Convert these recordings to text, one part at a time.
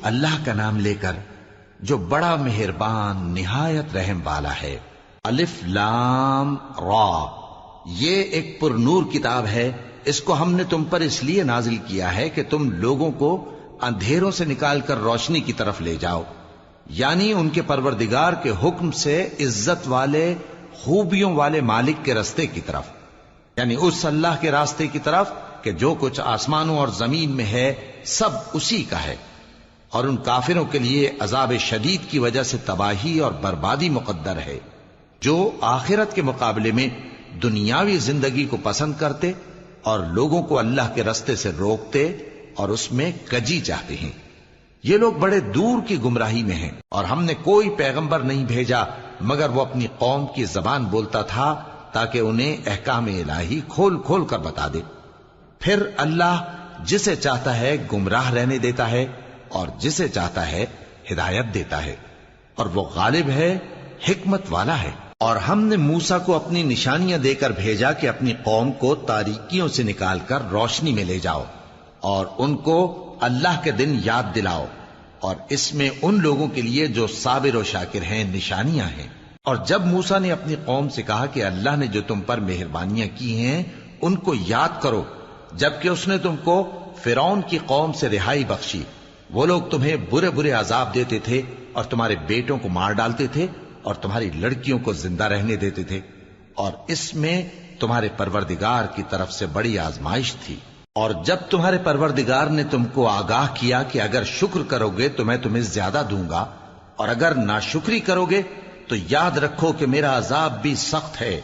اللہ کا نام لے کر جو بڑا مہربان نہایت رحم والا ہے۔ الف لام را، یہ ایک پر نور کتاب ہے، اس کو ہم نے تم پر اس لیے نازل کیا ہے کہ تم لوگوں کو اندھیروں سے نکال کر روشنی کی طرف لے جاؤ، یعنی ان کے پروردگار کے حکم سے عزت والے خوبیوں والے مالک کے راستے کی طرف، یعنی اس اللہ کے راستے کی طرف کہ جو کچھ آسمانوں اور زمین میں ہے سب اسی کا ہے۔ اور ان کافروں کے لیے عذاب شدید کی وجہ سے تباہی اور بربادی مقدر ہے، جو آخرت کے مقابلے میں دنیاوی زندگی کو پسند کرتے اور لوگوں کو اللہ کے راستے سے روکتے اور اس میں کجی چاہتے ہیں۔ یہ لوگ بڑے دور کی گمراہی میں ہیں، اور ہم نے کوئی پیغمبر نہیں بھیجا مگر وہ اپنی قوم کی زبان بولتا تھا تاکہ انہیں احکام الہی کھول کھول کر بتا دے۔ پھر اللہ جسے چاہتا ہے گمراہ رہنے دیتا ہے اور جسے چاہتا ہے ہدایت دیتا ہے، اور وہ غالب ہے، حکمت والا ہے۔ اور ہم نے موسیٰ کو اپنی نشانیاں دے کر بھیجا کہ اپنی قوم کو تاریکیوں سے نکال کر روشنی میں لے جاؤ اور ان کو اللہ کے دن یاد دلاؤ، اور اس میں ان لوگوں کے لیے جو صابر و شاکر ہیں نشانیاں ہیں۔ اور جب موسیٰ نے اپنی قوم سے کہا کہ اللہ نے جو تم پر مہربانیاں کی ہیں ان کو یاد کرو، جبکہ اس نے تم کو فرعون کی قوم سے رہائی بخشی، وہ لوگ تمہیں برے برے عذاب دیتے تھے اور تمہارے بیٹوں کو مار ڈالتے تھے اور تمہاری لڑکیوں کو زندہ رہنے دیتے تھے، اور اس میں تمہارے پروردگار کی طرف سے بڑی آزمائش تھی۔ اور جب تمہارے پروردگار نے تم کو آگاہ کیا کہ اگر شکر کرو گے تو میں تمہیں زیادہ دوں گا، اور اگر ناشکری کرو گے تو یاد رکھو کہ میرا عذاب بھی سخت ہے۔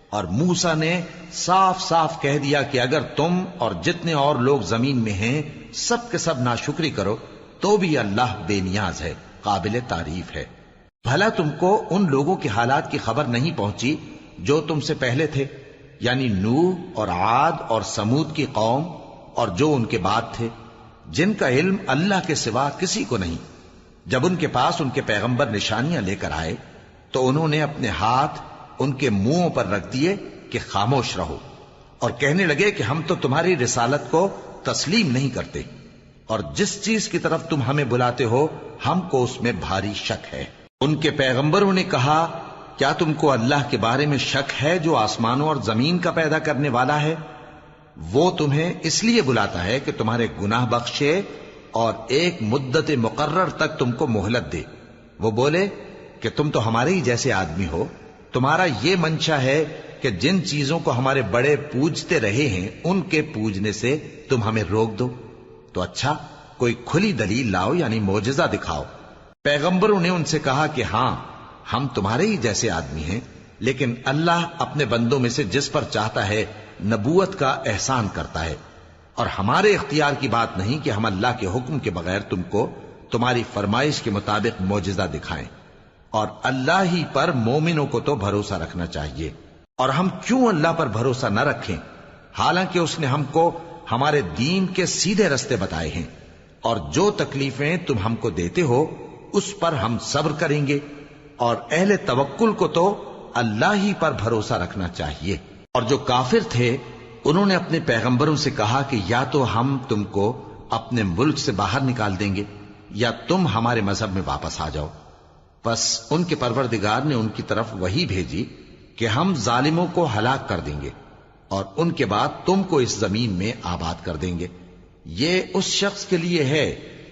اور موسیٰ نے صاف صاف کہہ دیا کہ اگر تم اور جتنے اور لوگ زمین میں ہیں سب کے سب ناشکری کرو تو بھی اللہ بے نیاز ہے، قابل تعریف ہے۔ بھلا تم کو ان لوگوں کے حالات کی خبر نہیں پہنچی جو تم سے پہلے تھے، یعنی نوح اور عاد اور سمود کی قوم اور جو ان کے بعد تھے، جن کا علم اللہ کے سوا کسی کو نہیں۔ جب ان کے پاس ان کے پیغمبر نشانیاں لے کر آئے تو انہوں نے اپنے ہاتھ ان کے منہوں پر رکھ دیے کہ خاموش رہو، اور کہنے لگے کہ ہم تو تمہاری رسالت کو تسلیم نہیں کرتے، اور جس چیز کی طرف تم ہمیں بلاتے ہو ہم کو اس میں بھاری شک ہے۔ ان کے پیغمبروں نے کہا، کیا تم کو اللہ کے بارے میں شک ہے جو آسمانوں اور زمین کا پیدا کرنے والا ہے؟ وہ تمہیں اس لیے بلاتا ہے کہ تمہارے گناہ بخشے اور ایک مدت مقرر تک تم کو مہلت دے۔ وہ بولے کہ تم تو ہمارے ہی جیسے آدمی ہو، تمہارا یہ منشا ہے کہ جن چیزوں کو ہمارے بڑے پوجتے رہے ہیں ان کے پوجنے سے تم ہمیں روک دو، تو اچھا کوئی کھلی دلیل لاؤ، یعنی معجزہ دکھاؤ۔ پیغمبروں نے ان سے کہا کہ ہاں ہم تمہارے ہی جیسے آدمی ہیں، لیکن اللہ اپنے بندوں میں سے جس پر چاہتا ہے نبوت کا احسان کرتا ہے، اور ہمارے اختیار کی بات نہیں کہ ہم اللہ کے حکم کے بغیر تم کو تمہاری فرمائش کے مطابق معجزہ دکھائیں، اور اللہ ہی پر مومنوں کو تو بھروسہ رکھنا چاہیے۔ اور ہم کیوں اللہ پر بھروسہ نہ رکھیں حالانکہ اس نے ہم کو ہمارے دین کے سیدھے رستے بتائے ہیں، اور جو تکلیفیں تم ہم کو دیتے ہو اس پر ہم صبر کریں گے، اور اہل توکل کو تو اللہ ہی پر بھروسہ رکھنا چاہیے۔ اور جو کافر تھے انہوں نے اپنے پیغمبروں سے کہا کہ یا تو ہم تم کو اپنے ملک سے باہر نکال دیں گے یا تم ہمارے مذہب میں واپس آ جاؤ۔ پس ان کے پروردگار نے ان کی طرف وحی بھیجی کہ ہم ظالموں کو ہلاک کر دیں گے اور ان کے بعد تم کو اس زمین میں آباد کر دیں گے۔ یہ اس شخص کے لیے ہے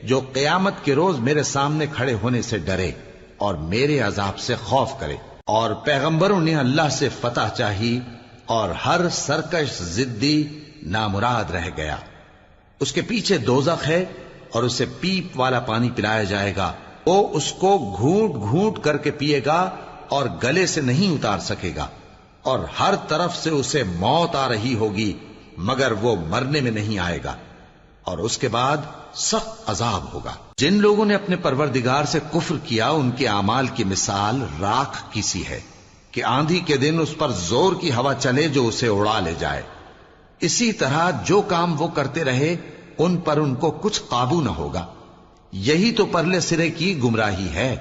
جو قیامت کے روز میرے سامنے کھڑے ہونے سے ڈرے اور میرے عذاب سے خوف کرے۔ اور پیغمبروں نے اللہ سے فتح چاہی اور ہر سرکش ضدی نامراد رہ گیا۔ اس کے پیچھے دوزخ ہے اور اسے پیپ والا پانی پلایا جائے گا، وہ اس کو گھونٹ گھونٹ کر کے پیے گا اور گلے سے نہیں اتار سکے گا، اور ہر طرف سے اسے موت آ رہی ہوگی مگر وہ مرنے میں نہیں آئے گا، اور اس کے بعد سخت عذاب ہوگا۔ جن لوگوں نے اپنے پروردگار سے کفر کیا ان کے اعمال کی مثال راکھ کی سی ہے کہ آندھی کے دن اس پر زور کی ہوا چلے جو اسے اڑا لے جائے۔ اسی طرح جو کام وہ کرتے رہے ان پر ان کو کچھ قابو نہ ہوگا۔ یہی تو پرلے سرے کی گمراہی ہے۔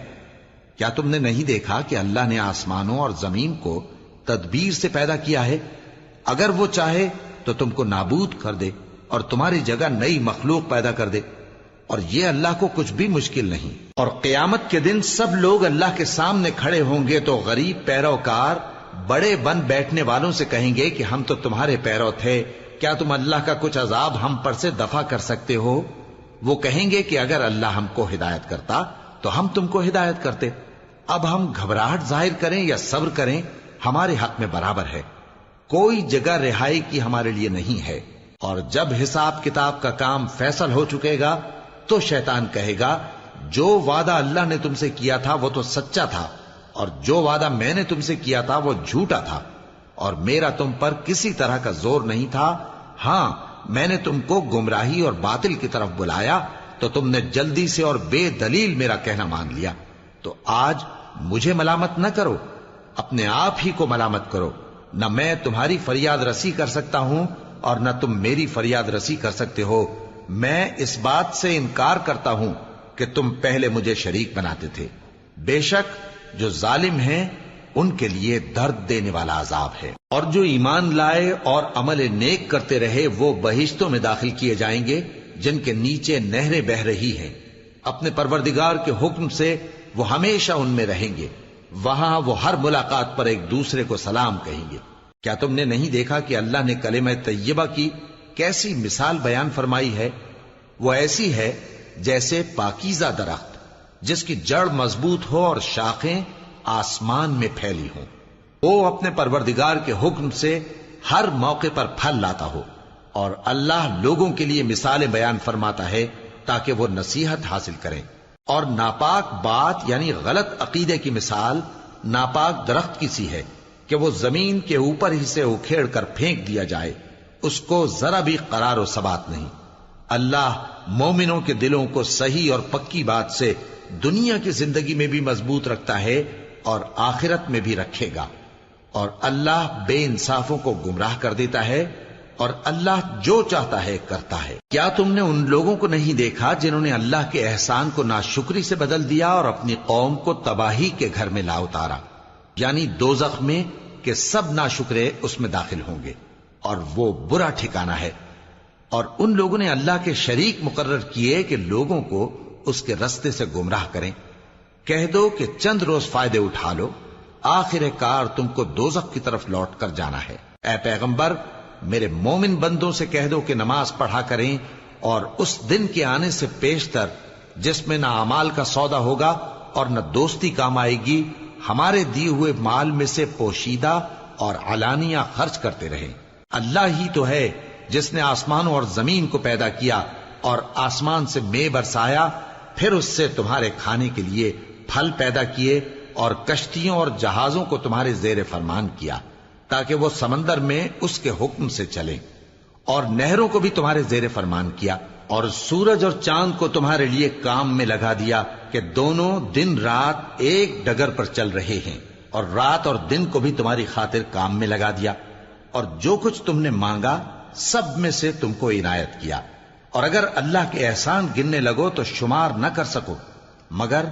کیا تم نے نہیں دیکھا کہ اللہ نے آسمانوں اور زمین کو تدبیر سے پیدا کیا ہے؟ اگر وہ چاہے تو تم کو نابود کر دے اور تمہاری جگہ نئی مخلوق پیدا کر دے۔ اور یہ اللہ کو کچھ بھی مشکل نہیں. اور قیامت کے دن سب لوگ اللہ کے سامنے کھڑے ہوں گے تو غریب پیروکار بڑے بن بیٹھنے والوں سے کہیں گے کہ ہم تو تمہارے پیرو تھے، کیا تم اللہ کا کچھ عذاب ہم پر سے دفع کر سکتے ہو؟ وہ کہیں گے کہ اگر اللہ ہم کو ہدایت کرتا تو ہم تم کو ہدایت کرتے. اب ہم گھبراہٹ ظاہر کریں یا صبر کریں ہمارے حق میں برابر ہے، کوئی جگہ رہائی کی ہمارے لیے نہیں ہے. اور جب حساب کتاب کا کام فیصل ہو چکے گا تو شیطان کہے گا جو وعدہ اللہ نے تم سے کیا تھا وہ تو سچا تھا، اور جو وعدہ میں نے تم سے کیا تھا وہ جھوٹا تھا، اور میرا تم پر کسی طرح کا زور نہیں تھا. ہاں میں نے تم کو گمراہی اور باطل کی طرف بلایا تو تم نے جلدی سے اور بے دلیل میرا کہنا مان لیا. تو آج مجھے ملامت نہ کرو، اپنے آپ ہی کو ملامت کرو. نہ میں تمہاری فریاد رسی کر سکتا ہوں اور نہ تم میری فریاد رسی کر سکتے ہو. میں اس بات سے انکار کرتا ہوں کہ تم پہلے مجھے شریک بناتے تھے. بے شک جو ظالم ہیں ان کے لیے درد دینے والا عذاب ہے. اور جو ایمان لائے اور عمل نیک کرتے رہے وہ بہشتوں میں داخل کیے جائیں گے جن کے نیچے نہریں بہہ رہی ہیں. اپنے پروردگار کے حکم سے وہ ہمیشہ ان میں رہیں گے. وہاں وہ ہر ملاقات پر ایک دوسرے کو سلام کہیں گے. کیا تم نے نہیں دیکھا کہ اللہ نے کلمہ طیبہ کی کیسی مثال بیان فرمائی ہے؟ وہ ایسی ہے جیسے پاکیزہ درخت جس کی جڑ مضبوط ہو اور شاخیں آسمان میں پھیلی ہوں. وہ اپنے پروردگار کے حکم سے ہر موقع پر پھل لاتا ہو. اور اللہ لوگوں کے لیے مثالیں بیان فرماتا ہے تاکہ وہ نصیحت حاصل کریں. اور ناپاک بات یعنی غلط عقیدے کی مثال ناپاک درخت کی سی ہے کہ وہ زمین کے اوپر ہی سے اکھیڑ کر پھینک دیا جائے، اس کو ذرا بھی قرار و ثبات نہیں. اللہ مومنوں کے دلوں کو صحیح اور پکی بات سے دنیا کی زندگی میں بھی مضبوط رکھتا ہے اور آخرت میں بھی رکھے گا. اور اللہ بے انصافوں کو گمراہ کر دیتا ہے اور اللہ جو چاہتا ہے کرتا ہے. کیا تم نے ان لوگوں کو نہیں دیکھا جنہوں نے اللہ کے احسان کو ناشکری سے بدل دیا اور اپنی قوم کو تباہی کے گھر میں لا اتارا، یعنی دوزخ میں کہ سب ناشکرے اس میں داخل ہوں گے اور وہ برا ٹھکانہ ہے. اور ان لوگوں نے اللہ کے شریک مقرر کیے کہ لوگوں کو اس کے رستے سے گمراہ کریں. کہہ دو کہ چند روز فائدے اٹھا لو، آخر کار تم کو دوزخ کی طرف لوٹ کر جانا ہے. اے پیغمبر میرے مومن بندوں سے کہہ دو کہ نماز پڑھا کریں اور اس دن کے آنے سے پیشتر جس میں نہ اعمال کا سودا ہوگا اور نہ دوستی کام آئے گی ہمارے دیے ہوئے مال میں سے پوشیدہ اور علانیہ خرچ کرتے رہیں. اللہ ہی تو ہے جس نے آسمانوں اور زمین کو پیدا کیا اور آسمان سے مے برسایا، پھر اس سے تمہارے کھانے کے لیے پھل پیدا کیے اور کشتیوں اور جہازوں کو تمہارے زیر فرمان کیا تاکہ وہ سمندر میں اس کے حکم سے چلیں، اور نہروں کو بھی تمہارے زیر فرمان کیا. اور سورج اور چاند کو تمہارے لیے کام میں لگا دیا کہ دونوں دن رات ایک ڈگر پر چل رہے ہیں، اور رات اور دن کو بھی تمہاری خاطر کام میں لگا دیا. اور جو کچھ تم نے مانگا سب میں سے تم کو عنایت کیا. اور اگر اللہ کے احسان گننے لگو تو شمار نہ کر سکو، مگر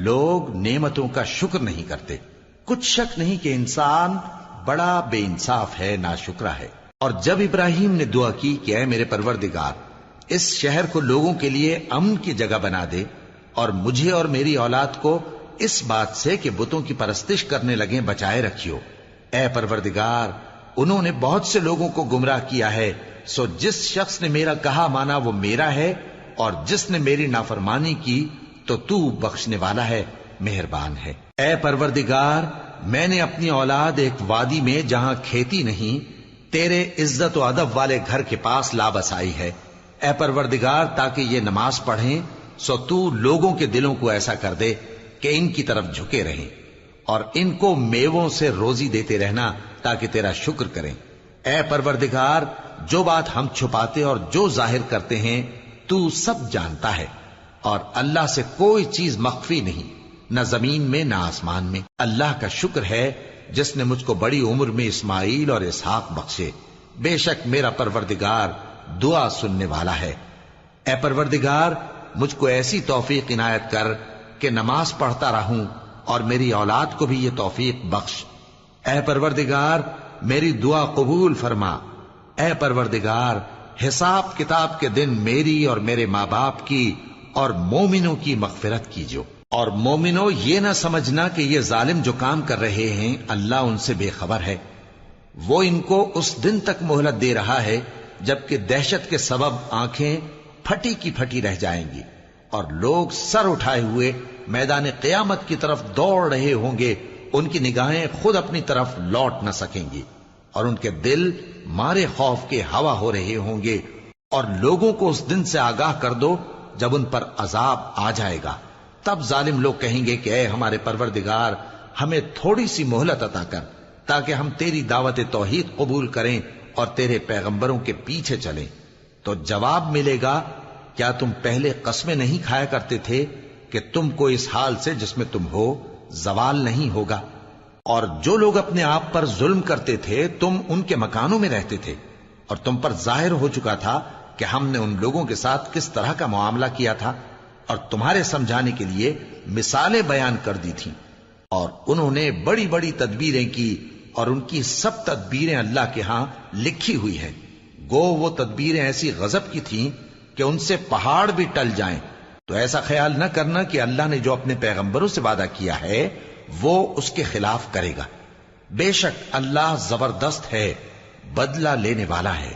لوگ نعمتوں کا شکر نہیں کرتے. کچھ شک نہیں کہ انسان بڑا بے انصاف ہے، ناشکرا ہے. اور جب ابراہیم نے دعا کی کہ اے میرے پروردگار اس شہر کو لوگوں کے لیے امن کی جگہ بنا دے اور مجھے اور میری اولاد کو اس بات سے کہ بتوں کی پرستش کرنے لگیں بچائے رکھیو. اے پروردگار انہوں نے بہت سے لوگوں کو گمراہ کیا ہے، سو جس شخص نے میرا کہا مانا وہ میرا ہے، اور جس نے میری نافرمانی کی تو تو بخشنے والا ہے، مہربان ہے. اے پروردگار میں نے اپنی اولاد ایک وادی میں جہاں کھیتی نہیں تیرے عزت و ادب والے گھر کے پاس لا بسائی ہے. اے پروردگار تاکہ یہ نماز پڑھیں سو تو لوگوں کے دلوں کو ایسا کر دے کہ ان کی طرف جھکے رہیں، اور ان کو میووں سے روزی دیتے رہنا تاکہ تیرا شکر کریں. اے پروردگار جو بات ہم چھپاتے اور جو ظاہر کرتے ہیں تو سب جانتا ہے، اور اللہ سے کوئی چیز مخفی نہیں، نہ زمین میں نہ آسمان میں. اللہ کا شکر ہے جس نے مجھ کو بڑی عمر میں اسماعیل اور اسحاق بخشے. بے شک میرا پروردگار دعا سننے والا ہے. اے پروردگار مجھ کو ایسی توفیق عنایت کر کہ نماز پڑھتا رہوں اور میری اولاد کو بھی یہ توفیق بخش. اے پروردگار میری دعا قبول فرما. اے پروردگار حساب کتاب کے دن میری اور میرے ماں باپ کی اور مومنوں کی مغفرت کیجو۔ اور مومنوں یہ نہ سمجھنا کہ یہ ظالم جو کام کر رہے ہیں اللہ ان سے بے خبر ہے، وہ ان کو اس دن تک مہلت دے رہا ہے جبکہ دہشت کے سبب آنکھیں پھٹی کی پھٹی رہ جائیں گی اور لوگ سر اٹھائے ہوئے میدان قیامت کی طرف دوڑ رہے ہوں گے، ان کی نگاہیں خود اپنی طرف لوٹ نہ سکیں گی اور ان کے دل مارے خوف کے ہوا ہو رہے ہوں گے۔ اور لوگوں کو اس دن سے آگاہ کر دو جب ان پر عذاب آ جائے گا، تب ظالم لوگ کہیں گے کہ اے ہمارے پروردگار، ہمیں تھوڑی سی مہلت عطا کر تاکہ ہم تیری دعوت توحید قبول کریں اور تیرے پیغمبروں کے پیچھے چلیں۔ تو جواب ملے گا، کیا تم پہلے قسمیں نہیں کھایا کرتے تھے کہ تم کو اس حال سے جس میں تم ہو زوال نہیں ہوگا؟ اور جو لوگ اپنے آپ پر ظلم کرتے تھے تم ان کے مکانوں میں رہتے تھے، اور تم پر ظاہر ہو چکا تھا کہ ہم نے ان لوگوں کے ساتھ کس طرح کا معاملہ کیا تھا، اور تمہارے سمجھانے کے لیے مثالیں بیان کر دی تھیں۔ اور انہوں نے بڑی بڑی تدبیریں کی، اور ان کی سب تدبیریں اللہ کے ہاں لکھی ہوئی ہیں۔ گو وہ تدبیریں ایسی غضب کی تھیں کہ ان سے پہاڑ بھی ٹل جائیں۔ تو ایسا خیال نہ کرنا کہ اللہ نے جو اپنے پیغمبروں سے وعدہ کیا ہے وہ اس کے خلاف کرے گا۔ بے شک اللہ زبردست ہے، بدلہ لینے والا ہے۔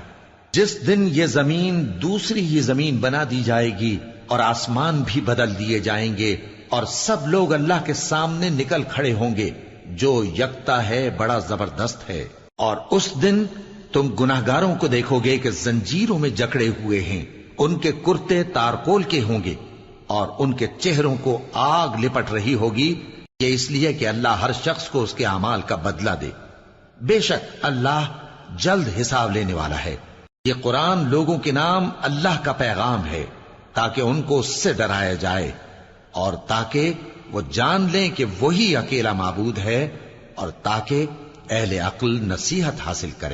جس دن یہ زمین دوسری ہی زمین بنا دی جائے گی اور آسمان بھی بدل دیے جائیں گے اور سب لوگ اللہ کے سامنے نکل کھڑے ہوں گے، جو یکتا ہے بڑا زبردست ہے۔ اور اس دن تم گناہگاروں کو دیکھو گے کہ زنجیروں میں جکڑے ہوئے ہیں، ان کے کرتے تارکول کے ہوں گے اور ان کے چہروں کو آگ لپٹ رہی ہوگی، یہ اس لیے کہ اللہ ہر شخص کو اس کے اعمال کا بدلہ دے۔ بے شک اللہ جلد حساب لینے والا ہے۔ یہ قرآن لوگوں کے نام اللہ کا پیغام ہے تاکہ ان کو اس سے ڈرایا جائے اور تاکہ وہ جان لیں کہ وہی اکیلا معبود ہے، اور تاکہ اہل عقل نصیحت حاصل کریں۔